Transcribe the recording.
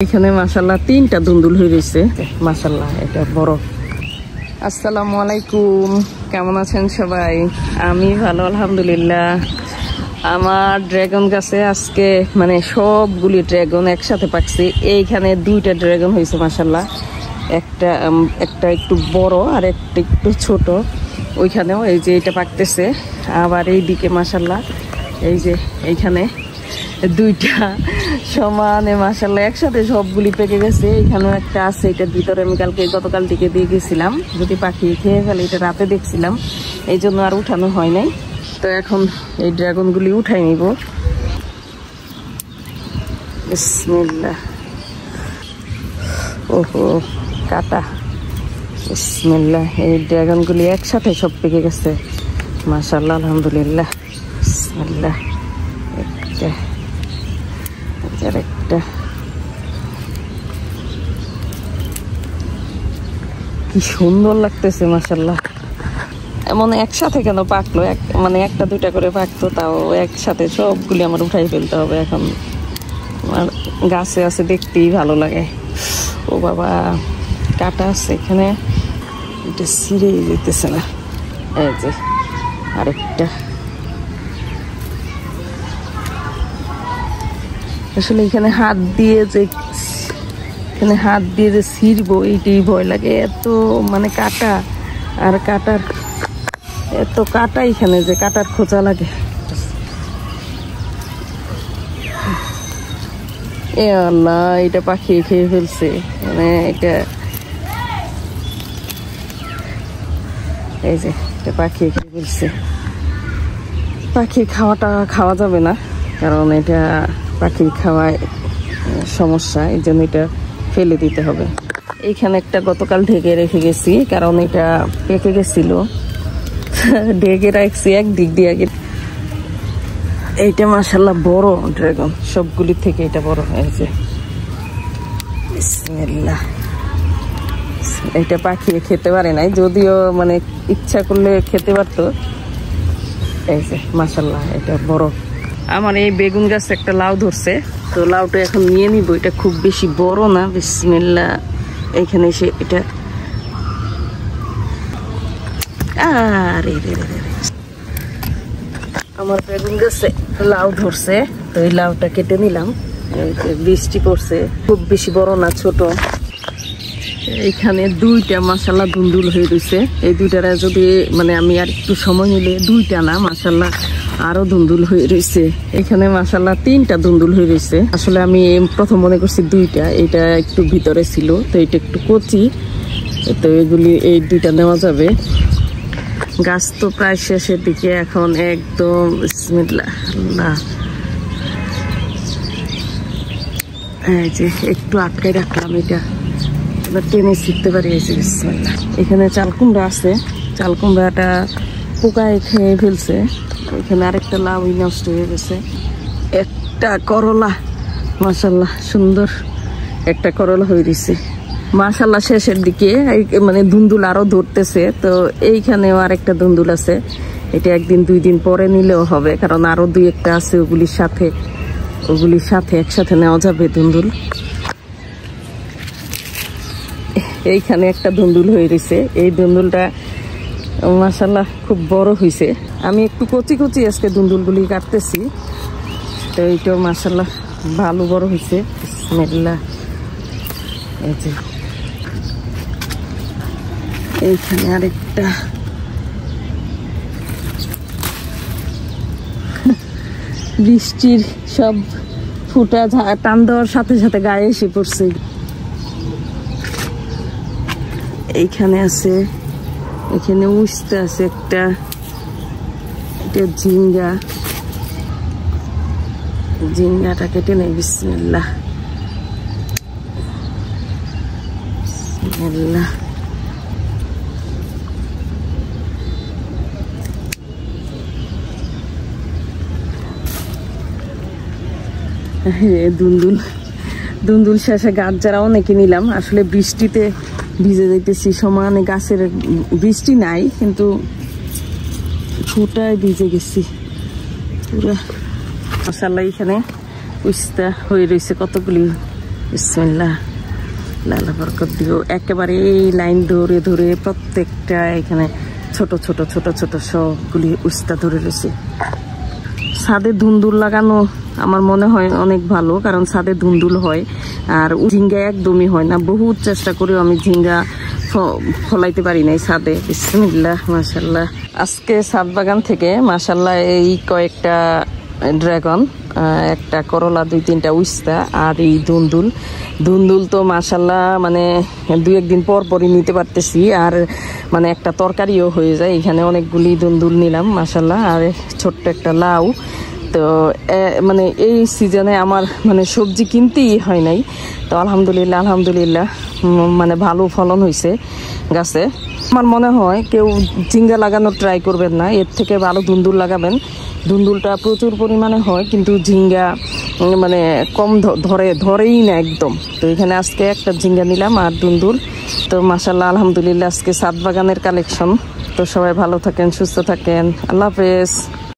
এখানে মাশাআল্লাহ তিনটা দুন্দুল হয়ে রয়েছে মাশাআল্লাহ এটা বড়। আসসালামু আলাইকুম, কেমন আছেন সবাই? আমি ভালো আলহামদুলিল্লাহ। আমার ড্রাগন গাছে আজকে মানে সবগুলি ড্রাগন একসাথে পাকছে। এইখানে দুইটা ড্রাগন হয়েছে মাশাআল্লাহ, একটা একটু বড় আর একটা একটু ছোট। ওইখানেও এই যে এটা পাকতেছে, আবার এইদিকে মাশাআল্লাহ এই যে এইখানে দুইটা সমানে মাশাআল্লাহ একসাথে সবগুলি পেকে গেছে। এখানেও একটা আছে, এটার ভিতরে আমি গতকাল দিকে দিয়ে গেছিলাম, যদি পাখি খেয়ে ফেলে এটা রাতে দেখছিলাম, এই জন্য আর উঠানো হয় নাই। তো এখন এই ড্রাগনগুলি উঠাই নিব। বিসমিল্লাহ। ওহো কাটা। বিসমিল্লাহ। এই ড্রাগনগুলি একসাথে সব পেকে গেছে মাশাআল্লাহ আলহামদুলিল্লাহ। বিসমিল্লাহ। একটা কি সুন্দর লাগতেছে মাশাআল্লাহ। এমন একসাথে কেন পাকলো, মানে একটা দুইটা করে পাকতো, তাও একসাথে সবগুলি আমার উঠাই ফেলতে হবে। এখন আমার গাছে আছে, দেখতেই ভালো লাগে। ও বাবা কাটা আছে এখানে, এটা ছিঁড়ে যেতেছে না। এই যে আরেকটা। আসলে এখানে হাত দিয়ে যে ছিঁড়বো এইটাই ভয় লাগে, এত মানে কাটা আর কাটার এত কাটা এখানে যে কাটার খোঁচা লাগে। এ আল্লাহ, এটা পাখি খেয়ে ফেলছে, মানে এটা এই যে এটা পাখি খেয়ে ফেলছে। পাখি খাওয়া যাবে না, কারণ এটা পাখির খাওয়ায় সমস্যা, এই জন্য এটা ফেলে দিতে হবে। এইখানে একটা গতকাল ঢেকে রেখে গেছি, কারণ এটা পেকে গেছিল, ঢেকে রাখছি একদিক দিয়ে। এইটা মাশাআল্লাহ বড় ড্রাগন, সবগুলি থেকে এটা বড় হয়েছে। বিসমিল্লাহ। এটা পাখি খেতে পারে নাই, যদিও মানে ইচ্ছা করলে খেতে পারতো। এই যে মাশাআল্লাহ এটা বড়। আমার এই বেগুন গাছে একটা লাউ ধরছে, তো লাউটা এখন নিয়ে নিব। এটা খুব বেশি বড় না। বিসমিল্লাহ। এইখানে এসে এটা আরে আমার বেগুন গাছে লাউ ধরছে, তো এই লাউটা কেটে নিলাম। বৃষ্টি পড়ছে, খুব বেশি বড় না, ছোট। এইখানে দুইটা মাশাআল্লাহ দুন্দুল হয়ে রয়েছে। এই দুইটারা যদি মানে আমি আর একটু সময় নিলে, দুইটা না মাশাআল্লাহ আরো দুন্দুল হয়ে রয়েছে। এখানে মাশাআল্লাহ তিনটা দুন্দুল হয়ে রয়েছে। আসলে আমি প্রথম মনে করছি দুইটা, এটা একটু ভিতরে ছিল, তো এটা একটু কচি, তো এগুলি এই দুইটা নেওয়া যাবে। গাছ তো প্রায় শেষের দিকে, এখন একদম বিসমিল্লাহ। এই যে একটু আটকাই রাখলাম, এটা এবার টেনে শিখতে পারি। এই যে বিসমিল্লাহ। এখানে চাল কুমড়া আছে, চাল কুমড়াটা পোকায় খেয়ে ফেলছে। এখানে আরেকটা লাউ নষ্ট হয়ে গেছে। একটা করলা মাশাআল্লাহ সুন্দর একটা করলা হয়ে রয়েছে মাশাআল্লাহ। শেষের দিকে মানে দুন্দুল আরো ধরতেছে, তো এইখানেও আরেকটা দুন্দুল আছে। এটা একদিন দুই দিন পরে নিলেও হবে, কারণ আরো দুই একটা আছে, ওগুলির সাথে একসাথে নেওয়া যাবে দুন্দুল। এইখানে একটা দুন্দুল হয়ে রয়েছে। এই দুন্দুলটা মাশাআল্লাহ খুব বড় হয়েছে। আমি একটু কচি কচি আজকে দুন্দুলগুলি কাটতেছি, তো এইটাও মাশাআল্লাহ ভালো বড় হয়েছে। বিসমিল্লাহ। এই যে এইখানে আরেকটা। বৃষ্টির সব ফুটা টান দেওয়ার সাথে সাথে গায়ে এসে পড়ছে। এইখানে আছে, এখানে উস্তে আছে একটা, এটা ঝিঙ্গাটা কেটে নেই। বিসমিল্লাহ। বিসমিল্লাহ। দুন্দুল শেষে গাছ যারা অনেকে নিলাম। আসলে বৃষ্টিতে ভিজে যাইতেছি সমানে, গাছের বৃষ্টি নাই কিন্তু ফুটায় ভিজে গেছি পুরা মাশাআল্লাহ। এখানে উস্তা হয়ে রয়েছে কতগুলি বিসমিল্লাহ, আল্লাহ বরকত দিও। একেবারে এই লাইন ধরে ধরে প্রত্যেকটা এখানে ছোট ছোট ছোট ছোট সবগুলি উস্তা ধরে রয়েছে। ছাদে ধুন্দুল লাগানো আমার মনে হয় অনেক ভালো, কারণ ছাদে ধুন্দুল হয় আর ঝিঙ্গা একদমই হয় না। বহুত চেষ্টা করেও আমি ঝিঙ্গা ফলাইতে পারি নাই ছাদে। বিসমিল্লাহ, মাশাল্লাহ। আজকে ছাদ বাগান থেকে মাশাল্লাহ এই কয়েকটা ড্রাগন, একটা করলা, 2-3টা উস্তা আর এই ধুন্দুল তো মাশাল্লাহ মানে 2-1 দিন পর পরই নিতে পারতেছি, আর মানে একটা তরকারিও হয়ে যায়। এখানে অনেকগুলি ধুন্দুল নিলাম মাশাল্লাহ, আর ছোট্ট একটা লাউ। তো মানে এই সিজনে আমার মানে সবজি কিনতেই হয় নাই। তো আলহামদুলিল্লাহ মানে ভালো ফলন হয়েছে গাছে। আমার মনে হয় কেউ ঝিঙ্গা লাগানোর ট্রাই করবেন না, এর থেকে ভালো ধুন্দুল লাগাবেন। ধুন্দুলটা প্রচুর পরিমাণে হয়, কিন্তু ঝিঙ্গা মানে কম ধরেই না একদম। তো এখানে আজকে একটা ঝিঙ্গা নিলাম আর ধুন্দুল। তো মাশাল্লাহ আলহামদুলিল্লাহ আজকে ছাদ বাগানের কালেকশন। তো সবাই ভালো থাকেন, সুস্থ থাকেন, আল্লাহ হাফেজ।